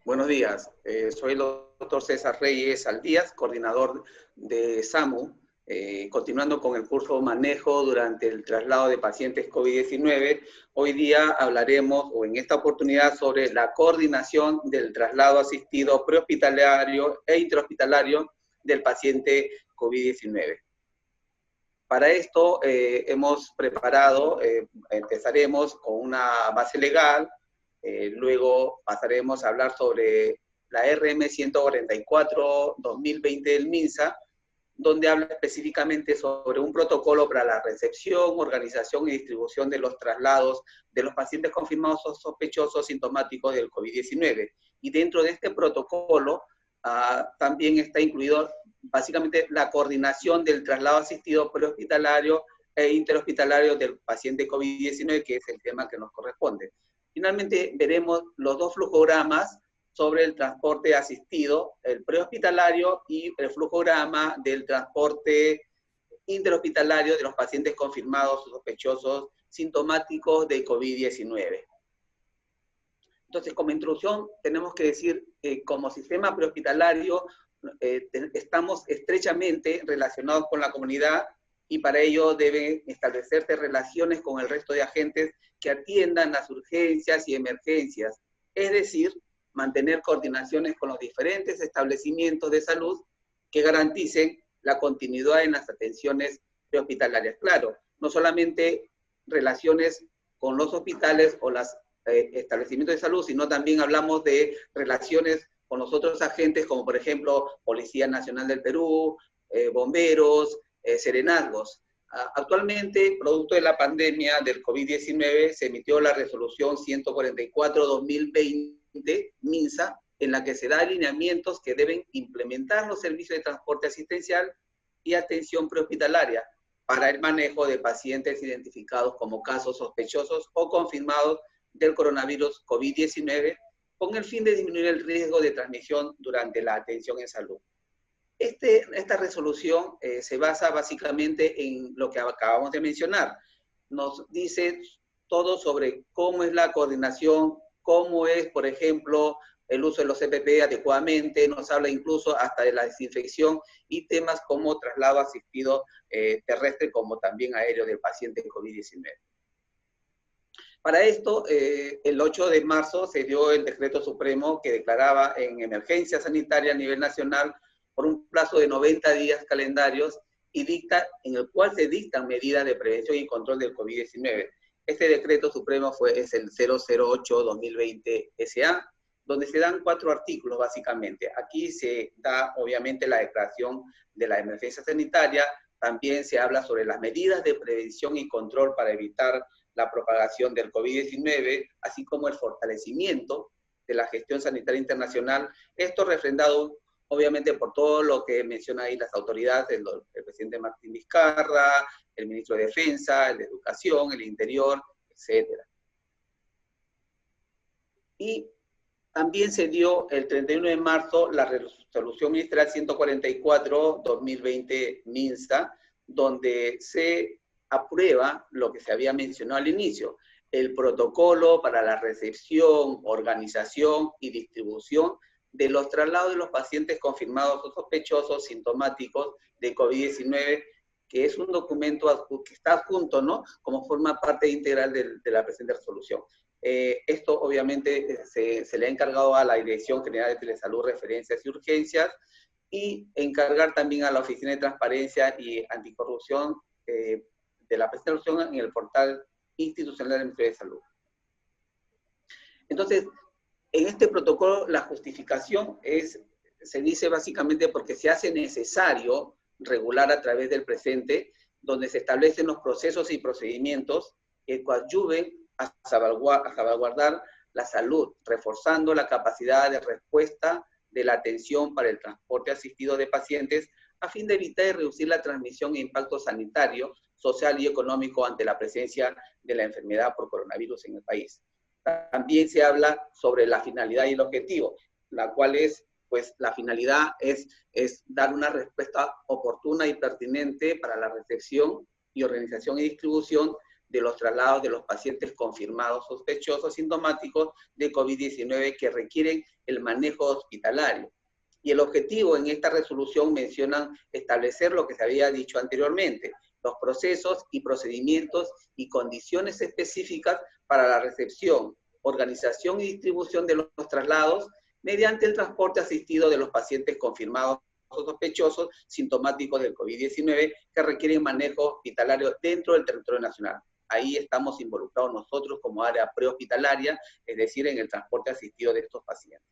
Buenos días, soy el doctor César Reyes Aldías, coordinador de SAMU, continuando con el curso Manejo durante el traslado de pacientes COVID-19. Hoy día hablaremos, o en esta oportunidad, sobre la coordinación del traslado asistido prehospitalario e intrahospitalario del paciente COVID-19. Para esto hemos preparado, empezaremos con una base legal. Luego pasaremos a hablar sobre la RM 144-2020 del MINSA, donde habla específicamente sobre un protocolo para la recepción, organización y distribución de los traslados de los pacientes confirmados o sospechosos sintomáticos del COVID-19. Y dentro de este protocolo también está incluido básicamente la coordinación del traslado asistido prehospitalario e interhospitalario del paciente COVID-19, que es el tema que nos corresponde. Finalmente, veremos los dos flujogramas sobre el transporte asistido, el prehospitalario y el flujograma del transporte interhospitalario de los pacientes confirmados o sospechosos sintomáticos de COVID-19. Entonces, como introducción, tenemos que decir que como sistema prehospitalario estamos estrechamente relacionados con la comunidad y para ello deben establecerse relaciones con el resto de agentes que atiendan las urgencias y emergencias, es decir, mantener coordinaciones con los diferentes establecimientos de salud que garanticen la continuidad en las atenciones prehospitalarias. Claro, no solamente relaciones con los hospitales o los establecimientos de salud, sino también hablamos de relaciones con los otros agentes, como por ejemplo Policía Nacional del Perú, bomberos, serenazgos. Actualmente, producto de la pandemia del COVID-19, se emitió la resolución 144-2020 MINSA, en la que se da alineamientos que deben implementar los servicios de transporte asistencial y atención prehospitalaria para el manejo de pacientes identificados como casos sospechosos o confirmados del coronavirus COVID-19, con el fin de disminuir el riesgo de transmisión durante la atención en salud. Esta resolución se basa básicamente en lo que acabamos de mencionar. Nos dice todo sobre cómo es la coordinación, cómo es, por ejemplo, el uso de los EPP adecuadamente, nos habla incluso hasta de la desinfección y temas como traslado asistido terrestre, como también aéreo del paciente COVID-19. Para esto, el 8 de marzo se dio el decreto supremo que declaraba en emergencia sanitaria a nivel nacional por un plazo de 90 días calendarios en el cual se dictan medidas de prevención y control del COVID-19. Este decreto supremo es el 008-2020 SA, donde se dan 4 artículos básicamente. Aquí se da obviamente la declaración de la emergencia sanitaria, también se habla sobre las medidas de prevención y control para evitar la propagación del COVID-19, así como el fortalecimiento de la gestión sanitaria internacional. Esto refrendado obviamente por todo lo que menciona ahí las autoridades, el presidente Martín Vizcarra, el ministro de Defensa, el de Educación, el Interior, etc. Y también se dio el 31 de marzo la resolución ministerial 144-2020 MINSA, donde se aprueba lo que se había mencionado al inicio, el protocolo para la recepción, organización y distribución de los traslados de los pacientes confirmados o sospechosos sintomáticos de COVID-19, que es un documento que está adjunto, ¿no?, como forma parte integral de la presente resolución. Esto obviamente se le ha encargado a la Dirección General de Telesalud, Referencias y Urgencias, y encargar también a la Oficina de Transparencia y Anticorrupción de la presente resolución en el portal institucional del Ministerio de Salud. Entonces, en este protocolo la justificación se dice básicamente porque se hace necesario regular a través del presente, donde se establecen los procesos y procedimientos que coadyuven a salvaguardar la salud, reforzando la capacidad de respuesta de la atención para el transporte asistido de pacientes a fin de evitar y reducir la transmisión e impacto sanitario, social y económico ante la presencia de la enfermedad por coronavirus en el país. También se habla sobre la finalidad y el objetivo, la cual es, pues, la finalidad es dar una respuesta oportuna y pertinente para la recepción y organización y distribución de los traslados de los pacientes confirmados sospechosos sintomáticos de COVID-19 que requieren el manejo hospitalario. Y el objetivo en esta resolución mencionan establecer lo que se había dicho anteriormente, los procesos y procedimientos y condiciones específicas para la recepción, organización y distribución de los traslados mediante el transporte asistido de los pacientes confirmados o sospechosos sintomáticos del COVID-19 que requieren manejo hospitalario dentro del territorio nacional. Ahí estamos involucrados nosotros como área prehospitalaria, es decir, en el transporte asistido de estos pacientes.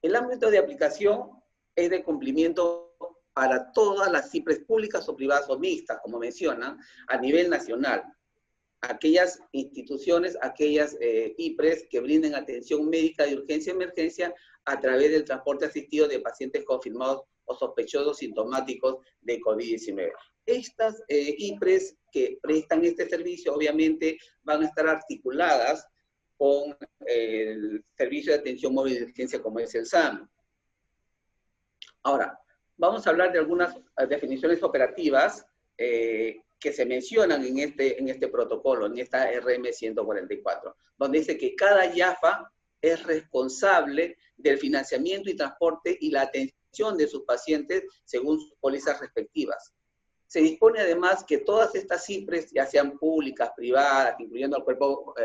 El ámbito de aplicación es de cumplimiento para todas las IPRES públicas o privadas o mixtas, como mencionan, a nivel nacional. Aquellas instituciones, aquellas IPRES que brinden atención médica de urgencia y emergencia a través del transporte asistido de pacientes confirmados o sospechosos sintomáticos de COVID-19. Estas IPRES que prestan este servicio obviamente van a estar articuladas con el servicio de atención móvil de urgencia como es el SAMU. Ahora, vamos a hablar de algunas definiciones operativas que se mencionan en este protocolo, en esta RM 144, donde dice que cada IAFA es responsable del financiamiento y transporte y la atención de sus pacientes según sus pólizas respectivas. Se dispone además que todas estas IPRES, ya sean públicas, privadas, incluyendo al Cuerpo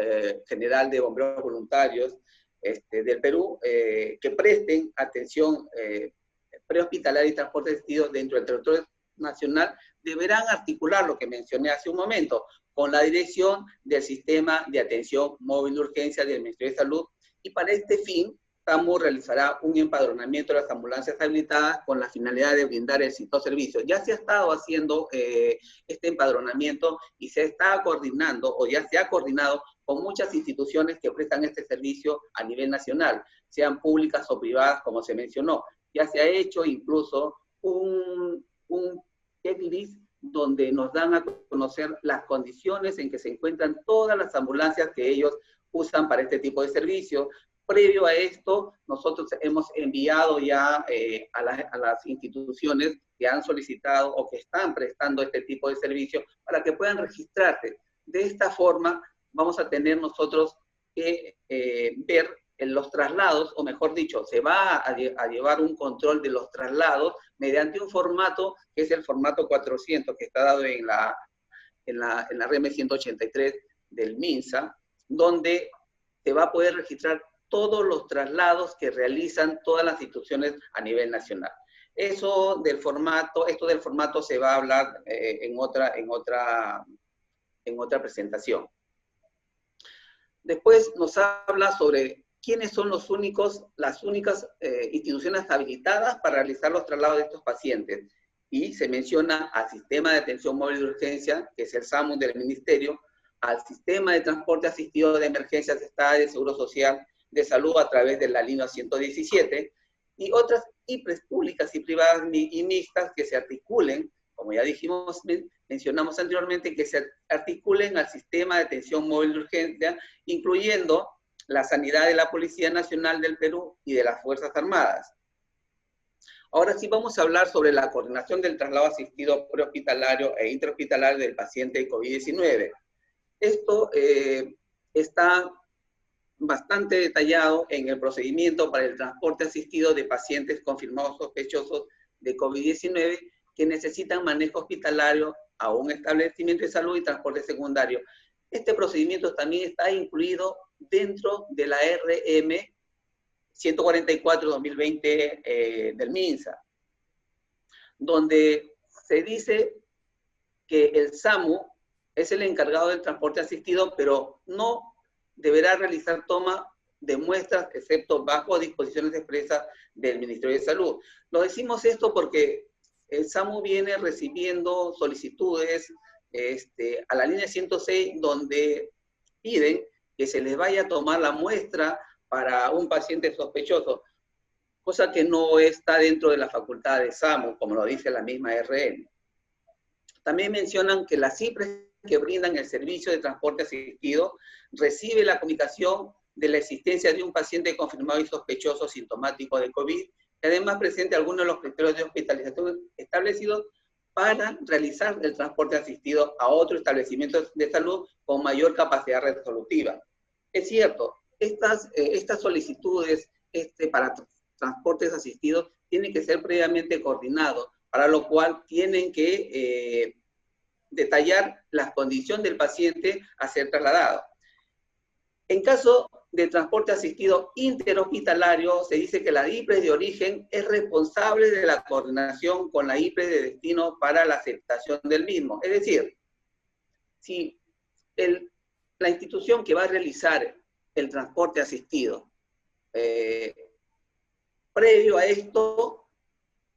General de Bomberos Voluntarios del Perú, que presten atención prehospitalaria y transporte asistido dentro del territorio nacional, deberán articular lo que mencioné hace un momento, con la dirección del Sistema de Atención Móvil de Urgencia del Ministerio de Salud, y para este fin, SAMU realizará un empadronamiento de las ambulancias habilitadas con la finalidad de brindar el citado servicio. Ya se ha estado haciendo este empadronamiento y se está coordinando, o ya se ha coordinado con muchas instituciones que prestan este servicio a nivel nacional, sean públicas o privadas, como se mencionó. Ya se ha hecho incluso un checklist donde nos dan a conocer las condiciones en que se encuentran todas las ambulancias que ellos usan para este tipo de servicio. Previo a esto, nosotros hemos enviado ya a las instituciones que han solicitado o que están prestando este tipo de servicio para que puedan registrarse. De esta forma, vamos a tener nosotros que ver en los traslados, o mejor dicho, se va a llevar un control de los traslados mediante un formato que es el formato 400, que está dado en la RM 183 del MINSA, donde se va a poder registrar todos los traslados que realizan todas las instituciones a nivel nacional. Esto del formato se va a hablar en otra presentación. Después nos habla sobre quiénes son las únicas instituciones habilitadas para realizar los traslados de estos pacientes. Y se menciona al Sistema de Atención Móvil de Urgencia, que es el SAMU del Ministerio, al Sistema de Transporte Asistido de Emergencias de Seguro Social de Salud a través de la línea 117, y otras IPRES públicas y privadas y mixtas que se articulen, como ya dijimos, mencionamos anteriormente, que se articulen al Sistema de Atención Móvil de Urgencia, incluyendo la sanidad de la Policía Nacional del Perú y de las Fuerzas Armadas. Ahora sí vamos a hablar sobre la coordinación del traslado asistido prehospitalario e intrahospitalario del paciente de COVID-19. Esto está bastante detallado en el procedimiento para el transporte asistido de pacientes confirmados sospechosos de COVID-19 que necesitan manejo hospitalario a un establecimiento de salud y transporte secundario. Este procedimiento también está incluido dentro de la RM 144-2020 del MINSA, donde se dice que el SAMU es el encargado del transporte asistido, pero no deberá realizar toma de muestras, excepto bajo disposiciones expresas del Ministerio de Salud. Lo decimos esto porque el SAMU viene recibiendo solicitudes a la línea 106, donde piden que se les vaya a tomar la muestra para un paciente sospechoso, cosa que no está dentro de la facultad de SAMU, como lo dice la misma RM. También mencionan que las IPRES que brindan el servicio de transporte asistido recibe la comunicación de la existencia de un paciente confirmado y sospechoso sintomático de COVID, que además presente algunos de los criterios de hospitalización establecidos para realizar el transporte asistido a otro establecimiento de salud con mayor capacidad resolutiva. Es cierto, estas solicitudes para transportes asistidos tienen que ser previamente coordinados, para lo cual tienen que detallar la condición del paciente a ser trasladado. En caso de transporte asistido interhospitalario, se dice que la IPRES de origen es responsable de la coordinación con la IPRES de destino para la aceptación del mismo. Es decir, si la institución que va a realizar el transporte asistido, previo a esto,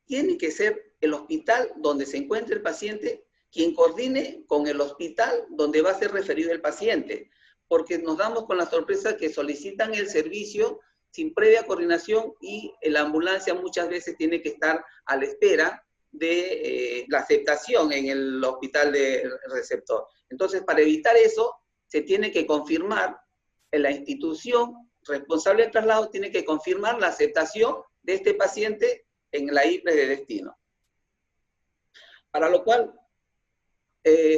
tiene que ser el hospital donde se encuentre el paciente quien coordine con el hospital donde va a ser referido el paciente, porque nos damos con la sorpresa que solicitan el servicio sin previa coordinación y la ambulancia muchas veces tiene que estar a la espera de la aceptación en el hospital de receptor. Entonces, para evitar eso, se tiene que confirmar, en la institución responsable del traslado tiene que confirmar la aceptación de este paciente en la IPRES de destino. Para lo cual,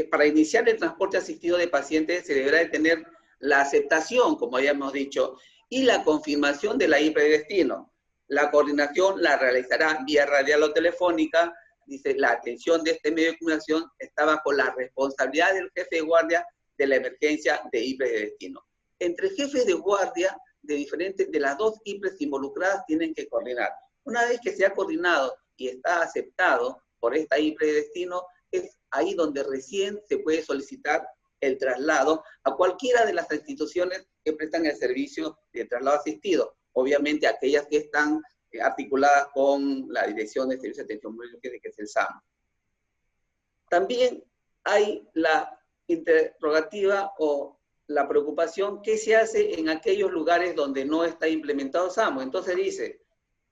para iniciar el transporte asistido de pacientes se deberá de tener la aceptación, como habíamos dicho, y la confirmación de la IPRES de destino. La coordinación la realizará vía radial o telefónica. Dice, la atención de este medio de comunicación está bajo la responsabilidad del jefe de guardia de la emergencia de IPRES de destino. Entre jefes de guardia de las dos IPRES involucradas tienen que coordinar. Una vez que se ha coordinado y está aceptado por esta IPRES de destino, es ahí donde recién se puede solicitar el traslado a cualquiera de las instituciones que prestan el servicio de traslado asistido. Obviamente aquellas que están articuladas con la Dirección de Servicio de Atención Médica, que es el SAM. También hay la interrogativa o la preocupación, ¿qué se hace en aquellos lugares donde no está implementado SAMU? Entonces dice,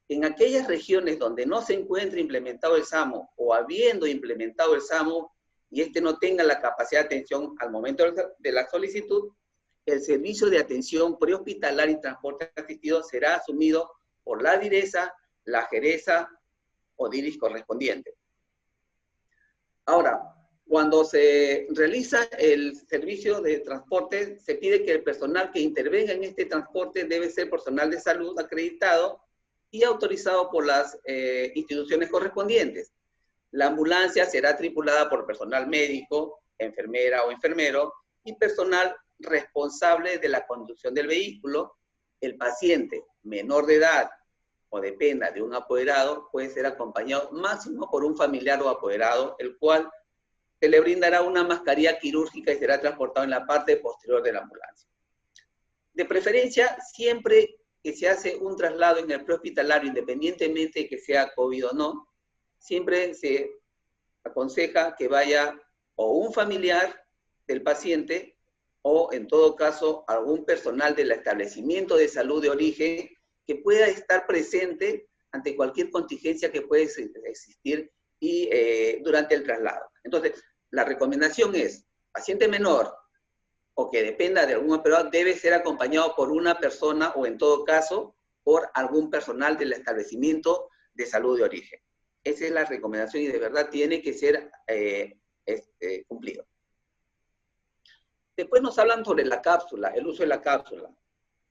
en aquellas regiones donde no se encuentra implementado el SAMU o habiendo implementado el SAMU y no tenga la capacidad de atención al momento de la solicitud, el servicio de atención prehospitalaria y transporte asistido será asumido por la direza, la jereza o DIRIS correspondiente. Ahora, cuando se realiza el servicio de transporte, se pide que el personal que intervenga en este transporte debe ser personal de salud acreditado y autorizado por las instituciones correspondientes. La ambulancia será tripulada por personal médico, enfermera o enfermero y personal responsable de la conducción del vehículo. El paciente menor de edad o dependa de un apoderado puede ser acompañado máximo por un familiar o apoderado, el cual se le brindará una mascarilla quirúrgica y será transportado en la parte posterior de la ambulancia. De preferencia, siempre que se hace un traslado en el prehospitalario, independientemente de que sea COVID o no, siempre se aconseja que vaya o un familiar del paciente o, en todo caso, algún personal del establecimiento de salud de origen que pueda estar presente ante cualquier contingencia que pueda existir y durante el traslado. Entonces, la recomendación es, paciente menor o que dependa de algún operador debe ser acompañado por una persona o, en todo caso, por algún personal del establecimiento de salud de origen. Esa es la recomendación y de verdad tiene que ser cumplido. Después nos hablan sobre la cápsula, el uso de la cápsula.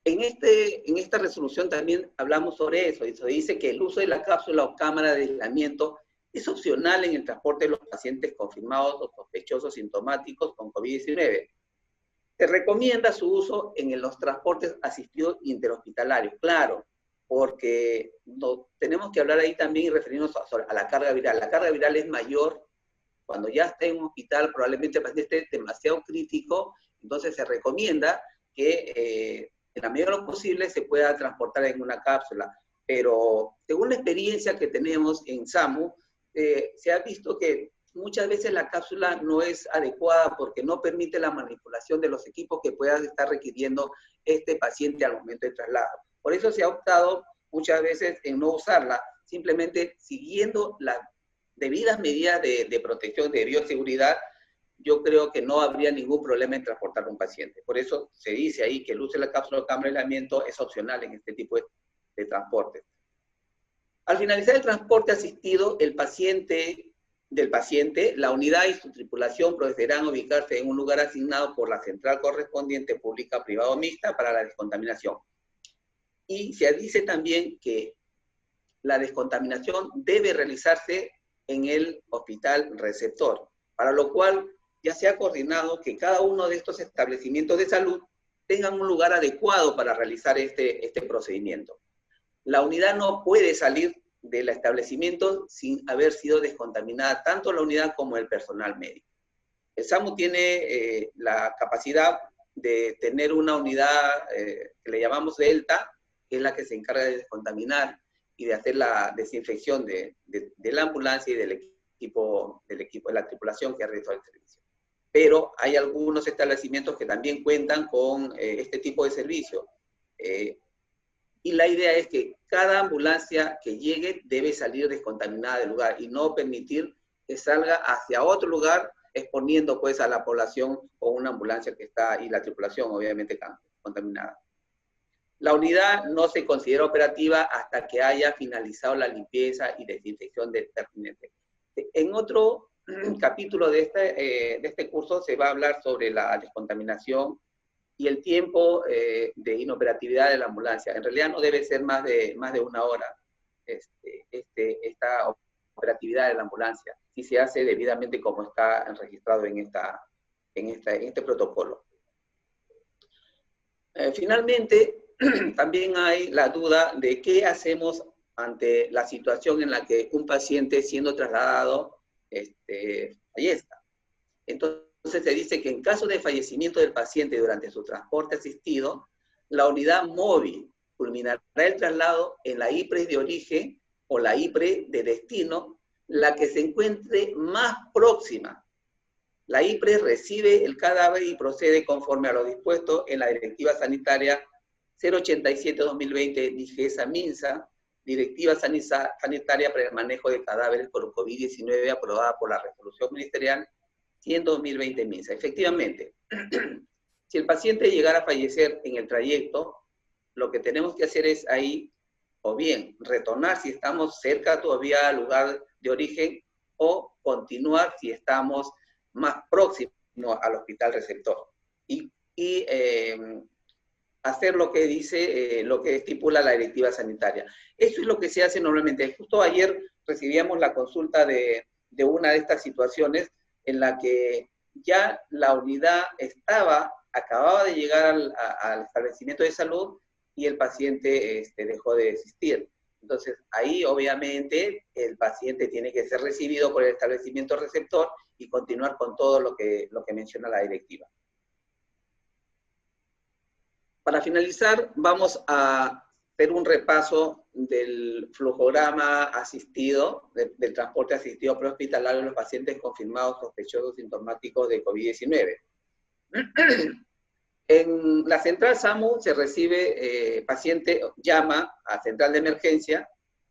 En esta resolución también hablamos sobre eso, y se dice que el uso de la cápsula o cámara de aislamiento es opcional en el transporte de los pacientes confirmados o sospechosos sintomáticos con COVID-19. Se recomienda su uso en los transportes asistidos interhospitalarios, claro, porque tenemos que hablar ahí también y referirnos a la carga viral. La carga viral es mayor cuando ya está en un hospital, probablemente el paciente esté demasiado crítico, entonces se recomienda que en la medida de lo posible se pueda transportar en una cápsula. Pero según la experiencia que tenemos en SAMU, se ha visto que muchas veces la cápsula no es adecuada porque no permite la manipulación de los equipos que pueda estar requiriendo este paciente al momento de traslado. Por eso se ha optado muchas veces en no usarla, simplemente siguiendo las debidas medidas de protección, de bioseguridad. Yo creo que no habría ningún problema en transportar a un paciente. Por eso se dice ahí que el uso de la cápsula o cámara de aislamiento es opcional en este tipo de transporte. Al finalizar el transporte asistido, el paciente del paciente, la unidad y su tripulación procederán a ubicarse en un lugar asignado por la central correspondiente pública, privada o mixta para la descontaminación. Y se dice también que la descontaminación debe realizarse en el hospital receptor, para lo cual ya se ha coordinado que cada uno de estos establecimientos de salud tengan un lugar adecuado para realizar este procedimiento. La unidad no puede salir del establecimiento sin haber sido descontaminada tanto la unidad como el personal médico. El SAMU tiene la capacidad de tener una unidad que le llamamos Delta, que es la que se encarga de descontaminar y de hacer la desinfección de la ambulancia y del equipo, de la tripulación que ha realizado el servicio. Pero hay algunos establecimientos que también cuentan con este tipo de servicio. Y la idea es que cada ambulancia que llegue debe salir descontaminada del lugar y no permitir que salga hacia otro lugar exponiendo pues a la población o una ambulancia que está, y la tripulación obviamente contaminada. La unidad no se considera operativa hasta que haya finalizado la limpieza y desinfección del pertinente. En otro capítulo de este curso se va a hablar sobre la descontaminación y el tiempo de inoperatividad de la ambulancia. En realidad no debe ser más de 1 hora esta operatividad de la ambulancia, si se hace debidamente como está registrado en este protocolo. Finalmente, también hay la duda de qué hacemos ante la situación en la que un paciente siendo trasladado fallezca. Entonces se dice que en caso de fallecimiento del paciente durante su transporte asistido, la unidad móvil culminará el traslado en la IPRE de origen o la IPRE de destino, la que se encuentre más próxima. La IPRE recibe el cadáver y procede conforme a lo dispuesto en la Directiva Sanitaria 087-2020 DIGESA-MINSA, Directiva Sanitaria para el Manejo de Cadáveres por COVID-19, aprobada por la Resolución Ministerial 100-2020 MINSA. Efectivamente, si el paciente llegara a fallecer en el trayecto, lo que tenemos que hacer es ahí, o bien retornar si estamos cerca todavía al lugar de origen, o continuar si estamos más próximos al hospital receptor. Y hacer lo que dice, lo que estipula la directiva sanitaria. Eso es lo que se hace normalmente. Justo ayer recibíamos la consulta de una de estas situaciones en la que ya la unidad acababa de llegar al establecimiento de salud y el paciente dejó de existir. Entonces, ahí obviamente el paciente tiene que ser recibido por el establecimiento receptor y continuar con todo lo que menciona la directiva. Para finalizar, vamos a hacer un repaso del flujograma asistido, del transporte asistido prehospitalario de los pacientes confirmados sospechosos sintomáticos de COVID-19. En la central SAMU se recibe, paciente llama a central de emergencia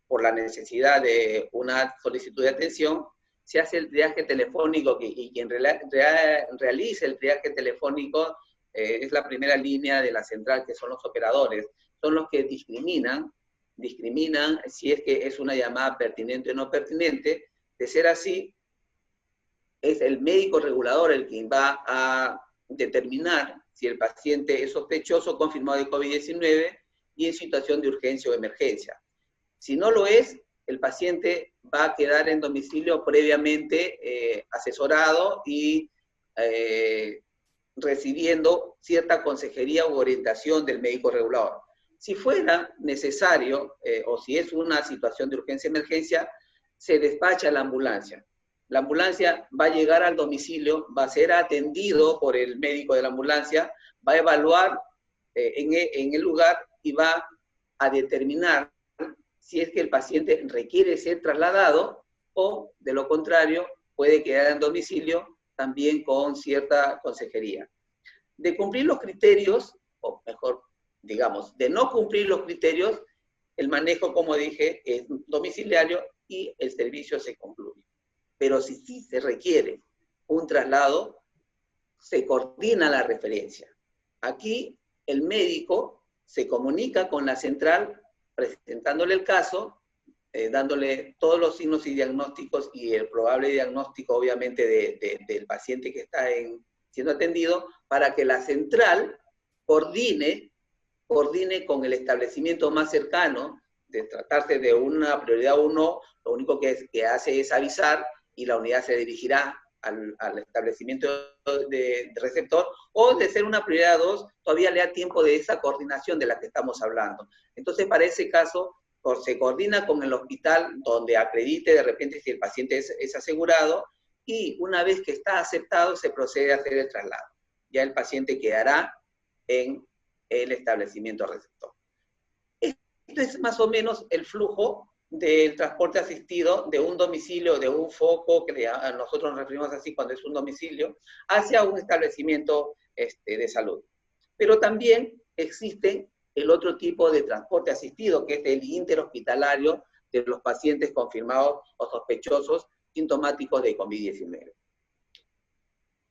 por la necesidad de una solicitud de atención, se hace el triaje telefónico y quien realiza el triaje telefónico es la primera línea de la central, que son los operadores, son los que discriminan si es que es una llamada pertinente o no pertinente. De ser así, es el médico regulador el quien va a determinar si el paciente es sospechoso confirmado de COVID-19 y en situación de urgencia o emergencia. Si no lo es, el paciente va a quedar en domicilio previamente asesorado y recibiendo cierta consejería u orientación del médico regulador. Si fuera necesario, o si es una situación de urgencia-emergencia, se despacha la ambulancia. La ambulancia va a llegar al domicilio, va a ser atendido por el médico de la ambulancia, va a evaluar en el lugar y va a determinar si es que el paciente requiere ser trasladado o, de lo contrario, puede quedar en domicilio también con cierta consejería. De cumplir los criterios, o mejor, digamos, de no cumplir los criterios, el manejo, como dije, es domiciliario y el servicio se concluye. Pero si sí se requiere un traslado, se coordina la referencia. Aquí el médico se comunica con la central presentándole el caso, dándole todos los signos y diagnósticos y el probable diagnóstico, obviamente, del paciente que está siendo atendido, para que la central coordine con el establecimiento más cercano. De tratarse de una prioridad 1, lo único que hace es avisar y la unidad se dirigirá al establecimiento de receptor, o de ser una prioridad 2, todavía le da tiempo de esa coordinación de la que estamos hablando. Entonces, para ese caso, se coordina con el hospital donde acredite de repente si el paciente es asegurado, y una vez que está aceptado, se procede a hacer el traslado. Ya el paciente quedará en el establecimiento receptor. Esto es más o menos el flujo del transporte asistido de un domicilio, de un foco, que nosotros nos referimos así cuando es un domicilio, hacia un establecimiento de salud. Pero también existe el otro tipo de transporte asistido, que es el interhospitalario de los pacientes confirmados o sospechosos sintomáticos de COVID-19.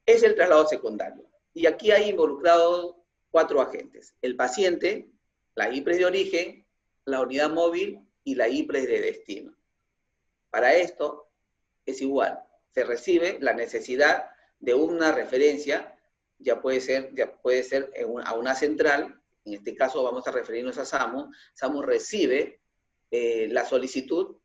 Es el traslado secundario. Y aquí hay involucrados 4 agentes: el paciente, la IPRES de origen, la unidad móvil y la IPRES de destino. Para esto es igual, se recibe la necesidad de una referencia, ya puede ser a una central. En este caso vamos a referirnos a SAMU. SAMU recibe la solicitud,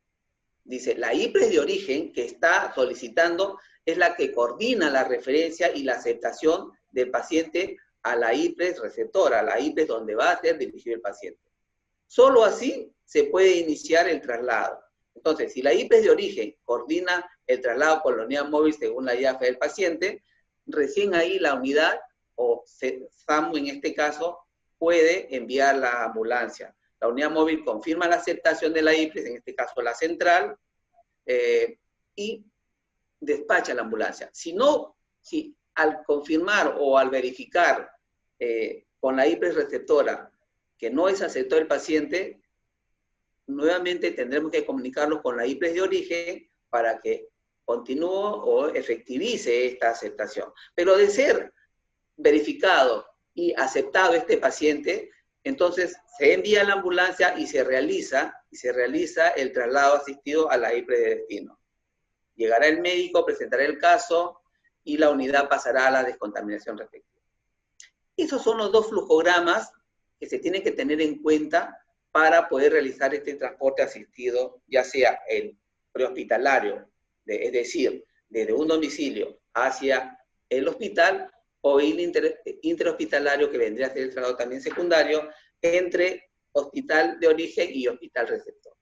dice, la IPRES de origen que está solicitando es la que coordina la referencia y la aceptación del paciente a la IPRES receptora, a la IPRES donde va a ser dirigido el paciente. Solo así se puede iniciar el traslado. Entonces, si la IPRES de origen coordina el traslado con la unidad móvil según la IAFE del paciente, recién ahí la unidad, o SAMU en este caso, puede enviar la ambulancia. La unidad móvil confirma la aceptación de la IPRES, en este caso la central, y despacha la ambulancia. Si al confirmar o al verificar con la IPRES receptora que no es aceptado el paciente, nuevamente tendremos que comunicarlo con la IPRES de origen para que continúe o efectivice esta aceptación. Pero de ser verificado y aceptado este paciente, entonces se envía la ambulancia y se realiza el traslado asistido a la IPRES de destino. Llegará el médico, presentará el caso y la unidad pasará a la descontaminación respectiva. Esos son los 2 flujogramas que se tienen que tener en cuenta para poder realizar este transporte asistido, ya sea el prehospitalario, es decir, desde un domicilio hacia el hospital, o el interhospitalario, que vendría a ser el traslado también secundario, entre hospital de origen y hospital receptor.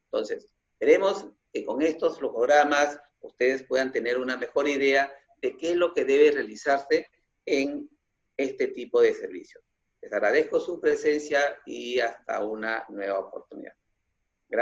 Entonces, esperemos que con estos flujogramas ustedes puedan tener una mejor idea de qué es lo que debe realizarse en este tipo de servicios. Les agradezco su presencia y hasta una nueva oportunidad.